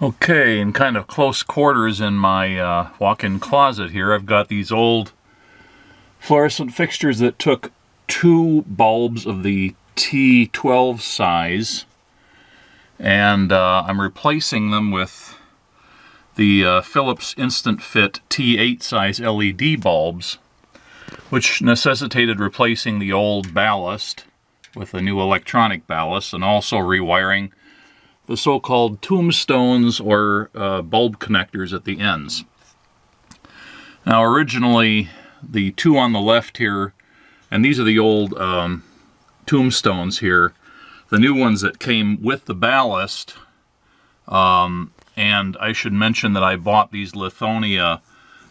Okay, in kind of close quarters in my walk-in closet here, I've got these old fluorescent fixtures that took 2 bulbs of the T12 size, and I'm replacing them with the Phillips Instant Fit T8 size LED bulbs, which necessitated replacing the old ballast with a new electronic ballast, and also rewiring the so-called tombstones or bulb connectors at the ends. Now originally the 2 on the left here, and these are the old tombstones here, the new ones that came with the ballast, and I should mention that I bought these Lithonia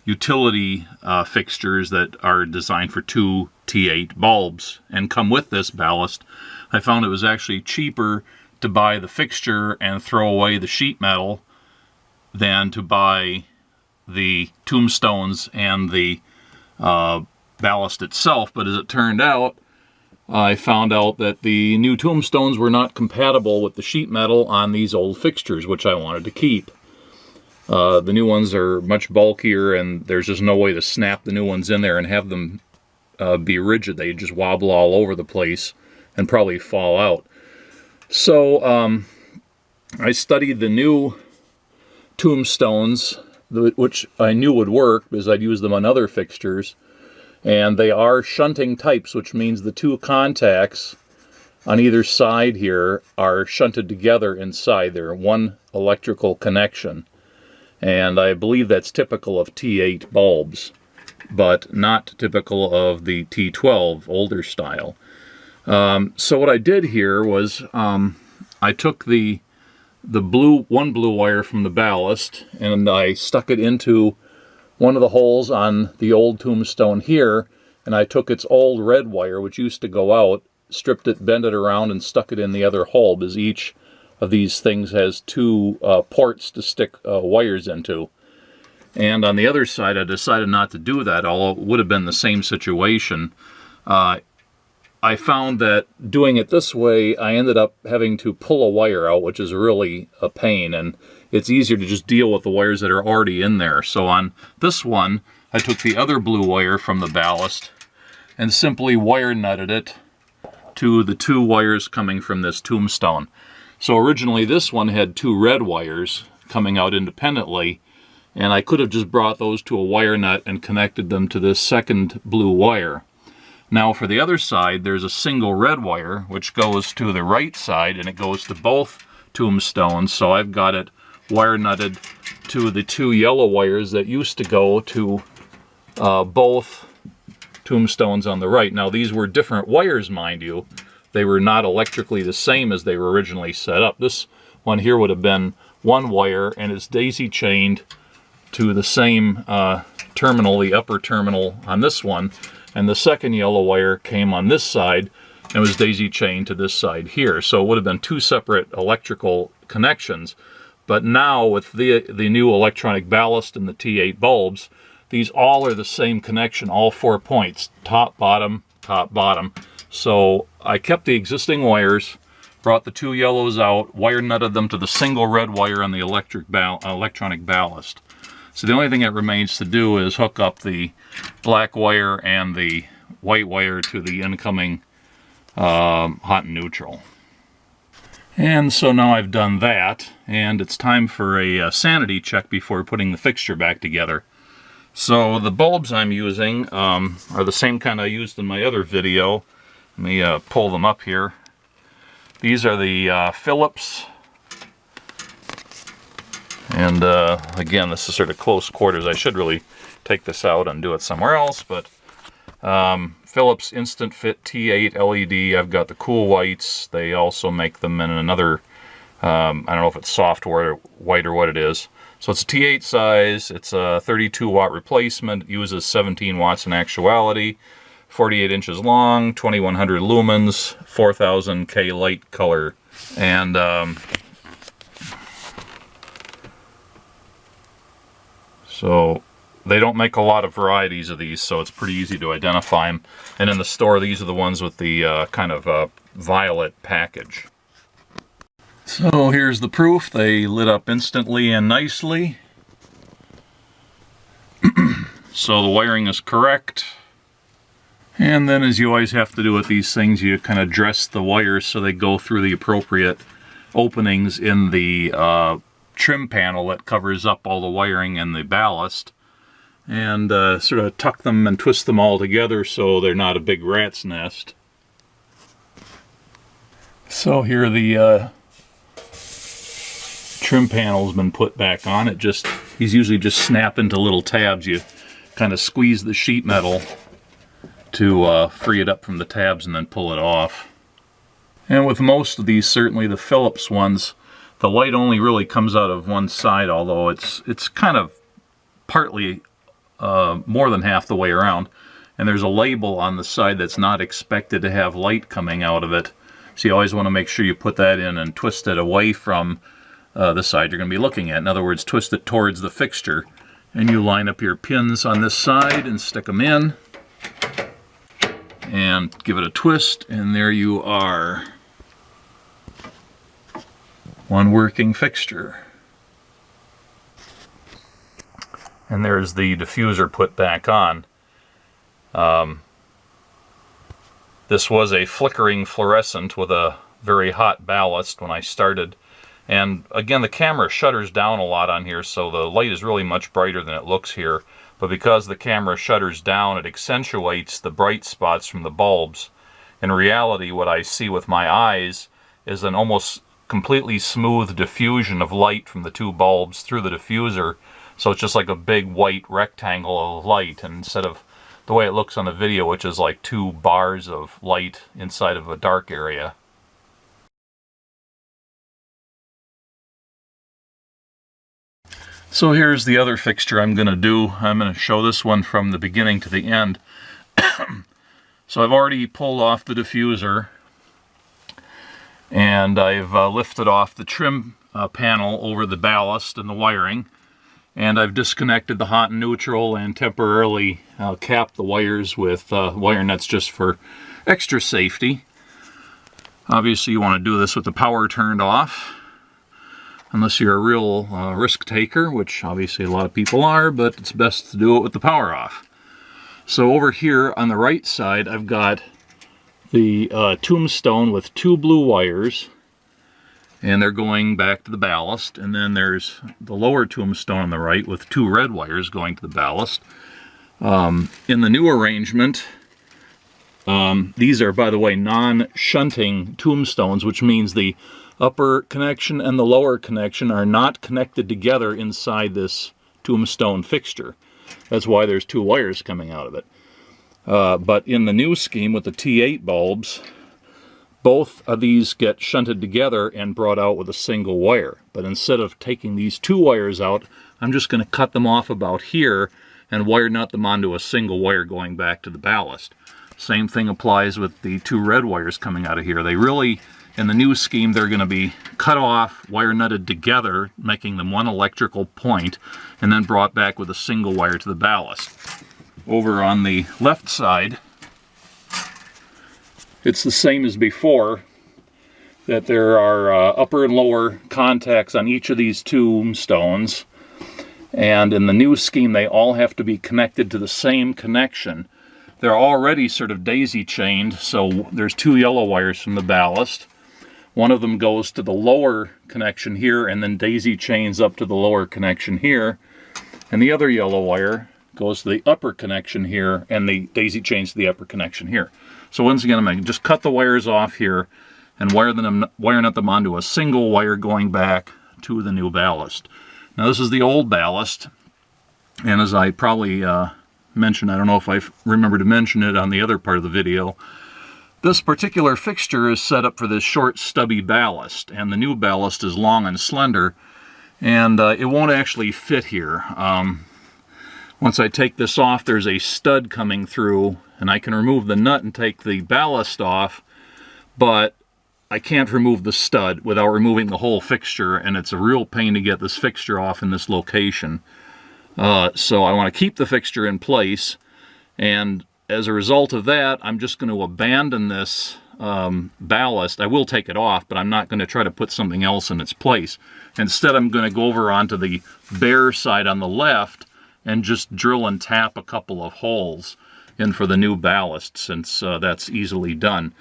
utility fixtures that are designed for 2 T8 bulbs and come with this ballast. I found it was actually cheaper to buy the fixture and throw away the sheet metal than to buy the tombstones and the ballast itself. But as it turned out, I found out that the new tombstones were not compatible with the sheet metal on these old fixtures, which I wanted to keep. The new ones are much bulkier, and there's just no way to snap the new ones in there and have them be rigid. They just wobble all over the place and probably fall out. So I studied the new tombstones, which I knew would work because I'd used them on other fixtures, and they are shunting types, which means the 2 contacts on either side here are shunted together inside. They're one electrical connection, and I believe that's typical of T8 bulbs, but not typical of the T12 older style. So what I did here was I took the one blue wire from the ballast, and I stuck it into one of the holes on the old tombstone here, and I took its old red wire, which used to go out, stripped it, bent it around, and stuck it in the other hole, because each of these things has 2 ports to stick wires into. And on the other side, I decided not to do that, although it would have been the same situation. I found that doing it this way, I ended up having to pull a wire out, which is really a pain, and it's easier to just deal with the wires that are already in there. So on this one, I took the other blue wire from the ballast and simply wire nutted it to the 2 wires coming from this tombstone. So originally this one had 2 red wires coming out independently, and I could have just brought those to a wire nut and connected them to this second blue wire. Now for the other side, there's a single red wire which goes to the right side, and it goes to both tombstones. So I've got it wire nutted to the 2 yellow wires that used to go to both tombstones on the right. Now these were different wires, mind you. They were not electrically the same as they were originally set up. This one here would have been 1 wire, and it's daisy chained to the same terminal, the upper terminal on this one. And the second yellow wire came on this side and was daisy chained to this side here. So it would have been 2 separate electrical connections. But now with the new electronic ballast and the T8 bulbs, these all are the same connection, all 4 points, top, bottom, top, bottom. So I kept the existing wires, brought the 2 yellows out, wire nutted them to the single red wire on the electronic ballast. So the only thing that remains to do is hook up the black wire and the white wire to the incoming hot and neutral. And so now I've done that, and it's time for a sanity check before putting the fixture back together. So the bulbs I'm using are the same kind I used in my other video. Let me pull them up here. These are the Phillips. And again, this is sort of close quarters. I should really take this out and do it somewhere else, but Phillips Instant Fit T8 LED. I've got the cool whites. They also make them in another, I don't know if it's soft white or what it is. So it's a T8 size. It's a 32 watt replacement. It uses 17 watts in actuality. 48 inches long, 2100 lumens, 4000 K light color. And so they don't make a lot of varieties of these, so it's pretty easy to identify them. And in the store, these are the ones with the kind of violet package. So here's the proof. They lit up instantly and nicely. So the wiring is correct. And then, as you always have to do with these things, you kind of dress the wires so they go through the appropriate openings in the trim panel that covers up all the wiring and the ballast. And sort of tuck them and twist them all together so they're not a big rat's nest. So here the trim panel's been put back on. These usually just snap into little tabs. You kind of squeeze the sheet metal to free it up from the tabs and then pull it off. And with most of these, certainly the Phillips ones, the light only really comes out of one side, although it's kind of partly more than half the way around. And there's a label on the side that's not expected to have light coming out of it. So you always want to make sure you put that in and twist it away from the side you're going to be looking at. In other words, twist it towards the fixture. And you line up your pins on this side and stick them in. And give it a twist, and there you are. One working fixture. And there's the diffuser put back on. This was a flickering fluorescent with a very hot ballast when I started. And again, the camera shutters down a lot on here, so the light is really much brighter than it looks here. But because the camera shutters down, it accentuates the bright spots from the bulbs. In reality, what I see with my eyes is an almost completely smooth diffusion of light from the two bulbs through the diffuser. So it's just like a big white rectangle of light, and instead of the way it looks on the video, which is like two bars of light inside of a dark area. So here's the other fixture I'm going to do. I'm going to show this one from the beginning to the end. So I've already pulled off the diffuser, and I've lifted off the trim panel over the ballast and the wiring, and I've disconnected the hot and neutral and temporarily capped the wires with wire nuts just for extra safety. Obviously you want to do this with the power turned off, unless you're a real risk taker, which obviously a lot of people are, but it's best to do it with the power off. So over here on the right side, I've got the tombstone with two blue wires, and they're going back to the ballast. And then there's the lower tombstone on the right with two red wires going to the ballast. In the new arrangement, these are, by the way, non-shunting tombstones, which means the upper connection and the lower connection are not connected together inside this tombstone fixture. That's why there's two wires coming out of it. But in the new scheme with the T8 bulbs, both of these get shunted together and brought out with a single wire. But instead of taking these two wires out, I'm just going to cut them off about here and wire nut them onto a single wire going back to the ballast. Same thing applies with the two red wires coming out of here. They really, in the new scheme, they're going to be cut off, wire nutted together, making them one electrical point, and then brought back with a single wire to the ballast. Over on the left side, it's the same as before, that there are upper and lower contacts on each of these tombstones, and in the new scheme they all have to be connected to the same connection. They're already sort of daisy chained, so there's two yellow wires from the ballast. One of them goes to the lower connection here and then daisy chains up to the lower connection here, and the other yellow wire goes to the upper connection here and the daisy chains to the upper connection here. So once again, I'm going to just cut the wires off here and wire nut them onto a single wire going back to the new ballast. Now this is the old ballast, and as I probably mentioned, I don't know if I remember to mention it on the other part of the video, this particular fixture is set up for this short stubby ballast, and the new ballast is long and slender, and it won't actually fit here. Once I take this off, there's a stud coming through, and I can remove the nut and take the ballast off, but I can't remove the stud without removing the whole fixture, and it's a real pain to get this fixture off in this location. So I want to keep the fixture in place, and as a result of that, I'm just going to abandon this ballast, I will take it off, but I'm not going to try to put something else in its place. Instead, I'm going to go over onto the bare side on the left and just drill and tap a couple of holes in for the new ballast, since that's easily done.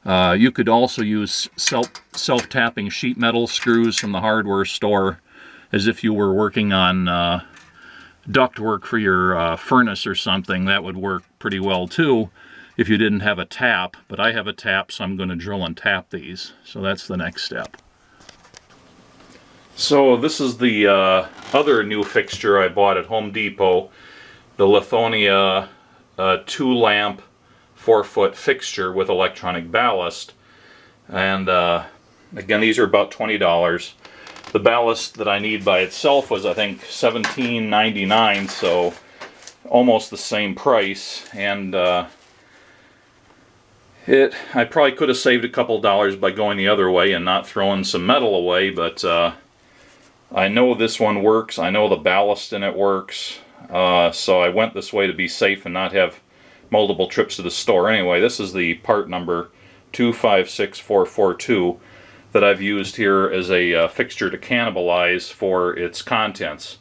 You could also use self-tapping sheet metal screws from the hardware store, as if you were working on ductwork for your furnace or something. That would work pretty well too if you didn't have a tap, but I have a tap, so I'm going to drill and tap these. So that's the next step. So this is the other new fixture I bought at Home Depot, the Lithonia 2-lamp 4-foot fixture with electronic ballast. And again, these are about $20. The ballast that I need by itself was, I think, $17.99, so almost the same price. And I probably could have saved a couple dollars by going the other way and not throwing some metal away, but I know this one works. I know the ballast in it works, so I went this way to be safe and not have multiple trips to the store. Anyway, this is the part number 256442 that I've used here as a fixture to cannibalize for its contents.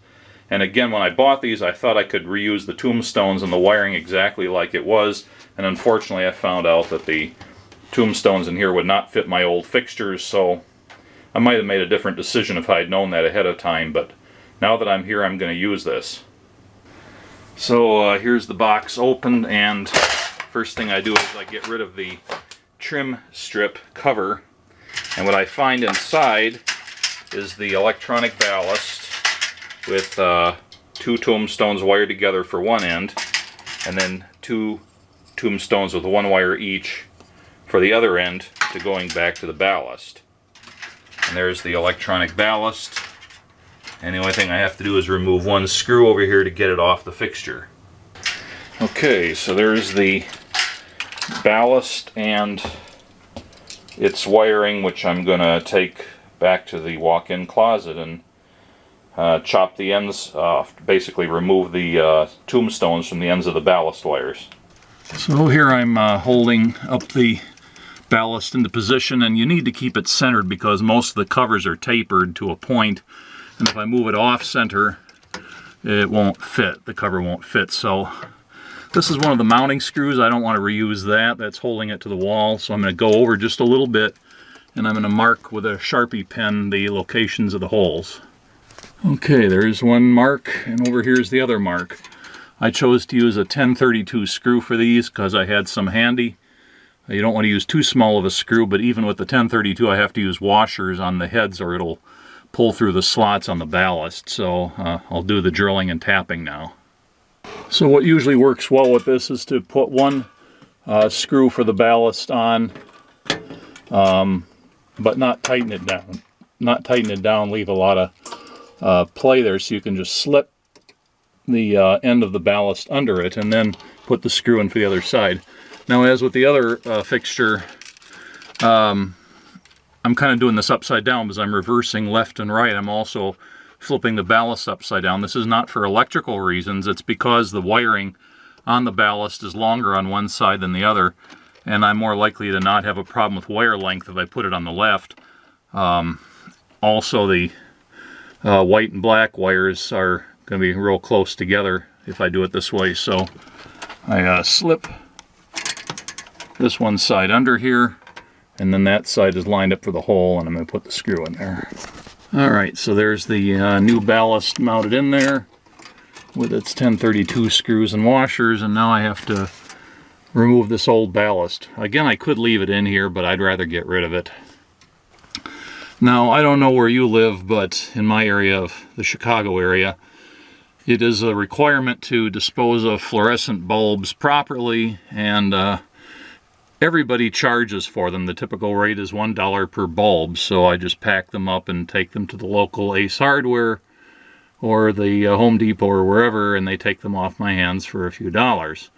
And again, when I bought these, I thought I could reuse the tombstones and the wiring exactly like it was, and unfortunately I found out that the tombstones in here would not fit my old fixtures, so I might have made a different decision if I had known that ahead of time, but now that I'm here, I'm going to use this. So here's the box opened, and first thing I do is I get rid of the trim strip cover, and what I find inside is the electronic ballast with 2 tombstones wired together for one end, and then 2 tombstones with 1 wire each for the other end to going back to the ballast. And there's the electronic ballast, and the only thing I have to do is remove 1 screw over here to get it off the fixture. Okay, so there's the ballast and its wiring, which I'm going to take back to the walk-in closet and chop the ends off, basically remove the tombstones from the ends of the ballast wires. So here I'm holding up the ballast into position, and you need to keep it centered because most of the covers are tapered to a point, and if I move it off center, it won't fit. The cover won't fit. So this is one of the mounting screws. I don't want to reuse that. That's holding it to the wall, so I'm going to go over just a little bit, and I'm going to mark with a Sharpie pen the locations of the holes. Okay, there's one mark, and over here's the other mark. I chose to use a 1032 screw for these because I had some handy. You don't want to use too small of a screw, but even with the 1032 I have to use washers on the heads or it'll pull through the slots on the ballast. So I'll do the drilling and tapping now. So what usually works well with this is to put 1 screw for the ballast on, but not tighten it down. Not tighten it down, leave a lot of play there, so you can just slip the end of the ballast under it and then put the screw in for the other side. Now, as with the other fixture, I'm kind of doing this upside down because I'm reversing left and right. I'm also flipping the ballast upside down. This is not for electrical reasons. It's because the wiring on the ballast is longer on one side than the other, and I'm more likely to not have a problem with wire length if I put it on the left. Also, the white and black wires are going to be real close together if I do it this way. So I slip this one side under here, and then that side is lined up for the hole, and I'm going to put the screw in there. Alright, so there's the new ballast mounted in there with its 1032 screws and washers, and now I have to remove this old ballast. Again, I could leave it in here, but I'd rather get rid of it. Now, I don't know where you live, but in my area of the Chicago area, it is a requirement to dispose of fluorescent bulbs properly, and everybody charges for them. The typical rate is $1 per bulb, so I just pack them up and take them to the local Ace Hardware or the Home Depot or wherever, and they take them off my hands for a few dollars.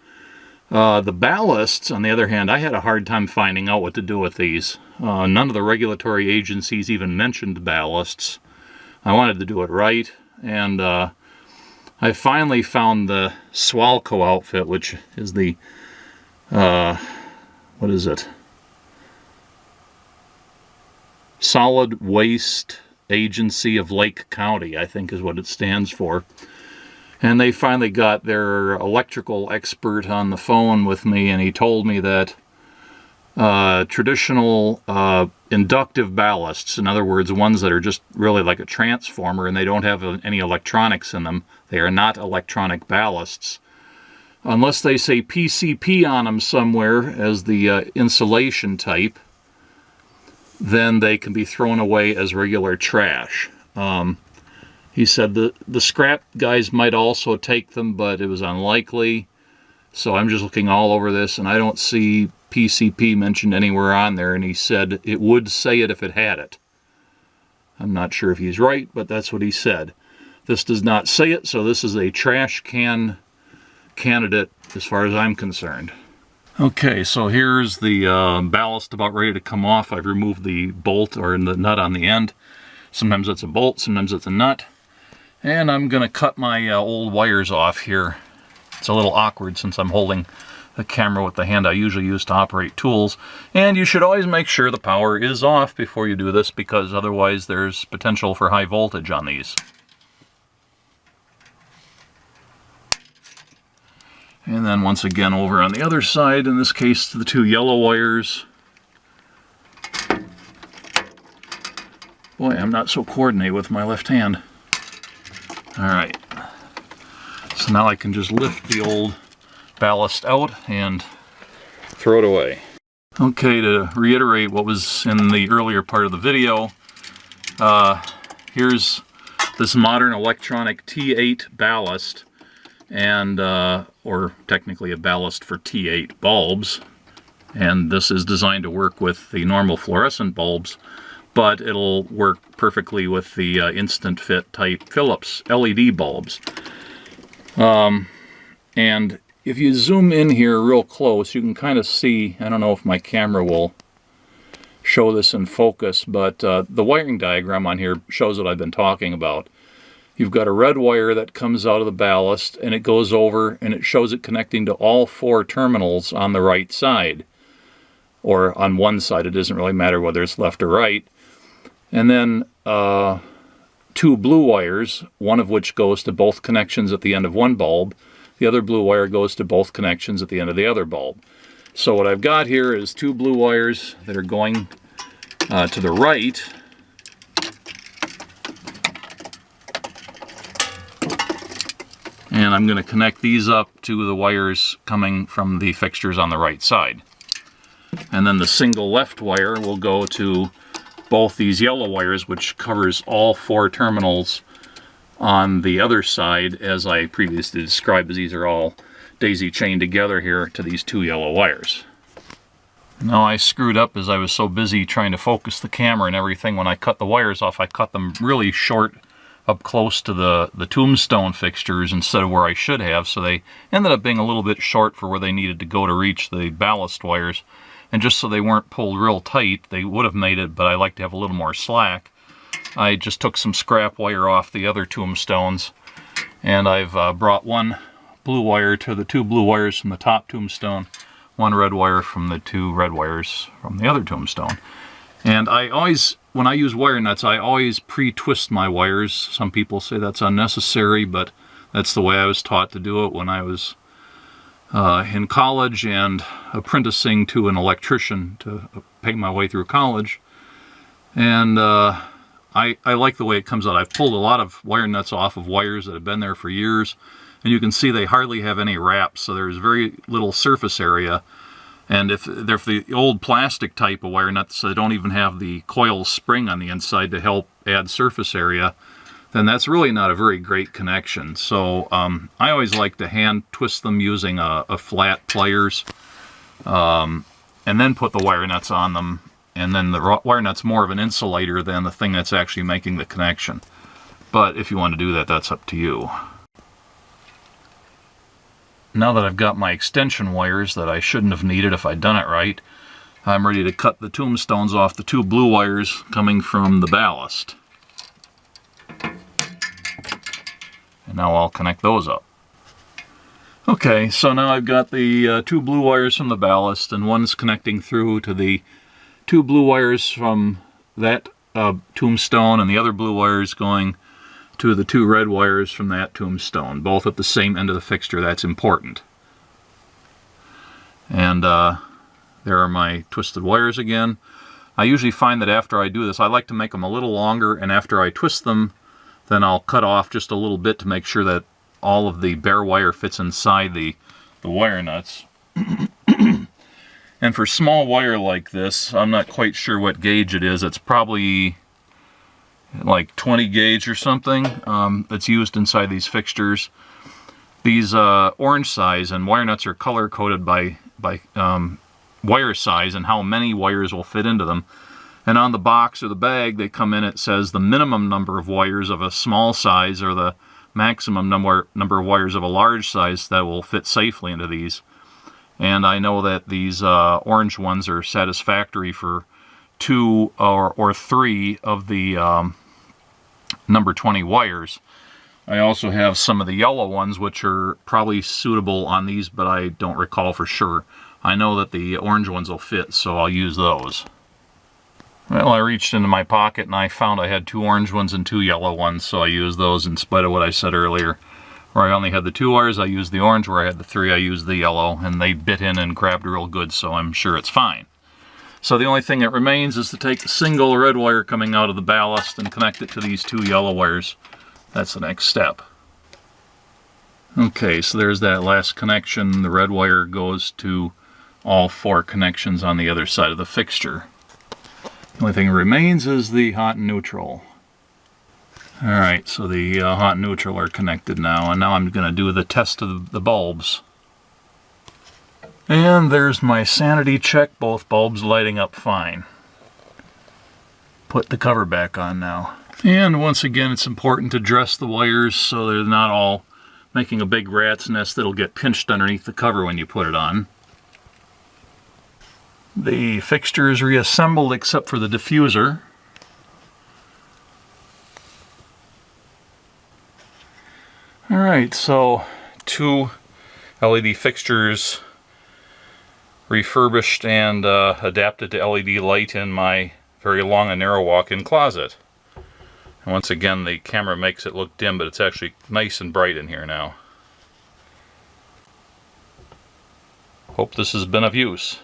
The ballasts, on the other hand, I had a hard time finding out what to do with these. None of the regulatory agencies even mentioned ballasts. I wanted to do it right, and I finally found the Swalco outfit, which is the what is it? Solid Waste Agency of Lake County, I think is what it stands for. And they finally got their electrical expert on the phone with me, and he told me that traditional inductive ballasts, in other words, ones that are just really like a transformer and they don't have any electronics in them, they are not electronic ballasts. Unless they say PCP on them somewhere as the insulation type, then they can be thrown away as regular trash. He said the scrap guys might also take them, but it was unlikely. So I'm just looking all over this, and I don't see PCP mentioned anywhere on there, and he said it would say it if it had it. I'm not sure if he's right, but that's what he said. This does not say it, so this is a trash can candidate as far as I'm concerned. Okay, so here's the ballast about ready to come off. I've removed the bolt or the nut on the end. Sometimes it's a bolt, sometimes it's a nut. And I'm going to cut my old wires off here. It's a little awkward since I'm holding the camera with the hand I usually use to operate tools. And you should always make sure the power is off before you do this, because otherwise there's potential for high voltage on these. And then once again over on the other side, in this case the two yellow wires. Boy, I'm not so coordinated with my left hand. Alright, so now I can just lift the old ballast out and throw it away. Okay, to reiterate what was in the earlier part of the video, here's this modern electronic T8 ballast, and or technically a ballast for T8 bulbs, and this is designed to work with the normal fluorescent bulbs, but it'll work perfectly with the instant fit type Phillips LED bulbs. And if you zoom in here real close, you can kind of see, I don't know if my camera will show this in focus, but the wiring diagram on here shows what I've been talking about. You've got a red wire that comes out of the ballast, and it goes over, and it shows it connecting to all four terminals on the right side. Or on one side, it doesn't really matter whether it's left or right. And then two blue wires, one of which goes to both connections at the end of one bulb. The other blue wire goes to both connections at the end of the other bulb. So what I've got here is two blue wires that are going to the right. And I'm going to connect these up to the wires coming from the fixtures on the right side. And then the single left wire will go to both these yellow wires, which covers all four terminals on the other side, as I previously described, as these are all daisy chained together here to these two yellow wires. Now I screwed up as I was so busy trying to focus the camera and everything. When I cut the wires off, I cut them really short up close to the tombstone fixtures instead of where I should have, so they ended up being a little bit short for where they needed to go to reach the ballast wires. And just so they weren't pulled real tight, they would have made it, but I like to have a little more slack. I just took some scrap wire off the other tombstones, and I've brought one blue wire to the two blue wires from the top tombstone, one red wire from the two red wires from the other tombstone. And I always, when I use wire nuts, I always pre-twist my wires. Some people say that's unnecessary, but that's the way I was taught to do it when I was in college and apprenticing to an electrician to pay my way through college. And I like the way it comes out. I've pulled a lot of wire nuts off of wires that have been there for years, and you can see they hardly have any wraps, so there's very little surface area. And if they're the old plastic type of wire nuts that don't even have the coil spring on the inside to help add surface area, then that's really not a very great connection. So I always like to hand twist them using a flat pliers, and then put the wire nuts on them. And then the wire nut's more of an insulator than the thing that's actually making the connection. But if you want to do that, that's up to you. Now that I've got my extension wires that I shouldn't have needed if I'd done it right, I'm ready to cut the tombstones off the two blue wires coming from the ballast. And now I'll connect those up. Okay, so now I've got the two blue wires from the ballast, and one's connecting through to the two blue wires from that tombstone, and the other blue wire is going to the 2 red wires from that tombstone, both at the same end of the fixture. That's important. And there are my twisted wires again. I usually find that after I do this, I like to make them a little longer, and after I twist them, then I'll cut off just a little bit to make sure that all of the bare wire fits inside the wire nuts. And for small wire like this, I'm not quite sure what gauge it is. It's probably like 20 gauge or something that's used inside these fixtures. These orange size and wire nuts are color coded by wire size and how many wires will fit into them. And on the box or the bag they come in, it says the minimum number of wires of a small size or the maximum number of wires of a large size that will fit safely into these. And I know that these orange ones are satisfactory for 2 or 3 of the number 20 wires. I also have some of the yellow ones which are probably suitable on these, but I don't recall for sure. I know that the orange ones will fit, so I'll use those. Well, I reached into my pocket and I found I had 2 orange ones and 2 yellow ones, so I used those in spite of what I said earlier. Where I only had the 2 wires, I used the orange. Where I had the 3, I used the yellow, and they bit in and grabbed real good, so I'm sure it's fine. So the only thing that remains is to take the single red wire coming out of the ballast and connect it to these 2 yellow wires. That's the next step. Okay, so there's that last connection. The red wire goes to all 4 connections on the other side of the fixture. The only thing that remains is the hot and neutral. Alright, so the hot and neutral are connected now, and now I'm going to do the test of the bulbs. And there's my sanity check, both bulbs lighting up fine. Put the cover back on now. And once again, it's important to dress the wires so they're not all making a big rat's nest that'll get pinched underneath the cover when you put it on. The fixture is reassembled except for the diffuser. Alright, so 2 LED fixtures refurbished and adapted to LED light in my very long and narrow walk-in closet. And once again, the camera makes it look dim, but it's actually nice and bright in here now. Hope this has been of use.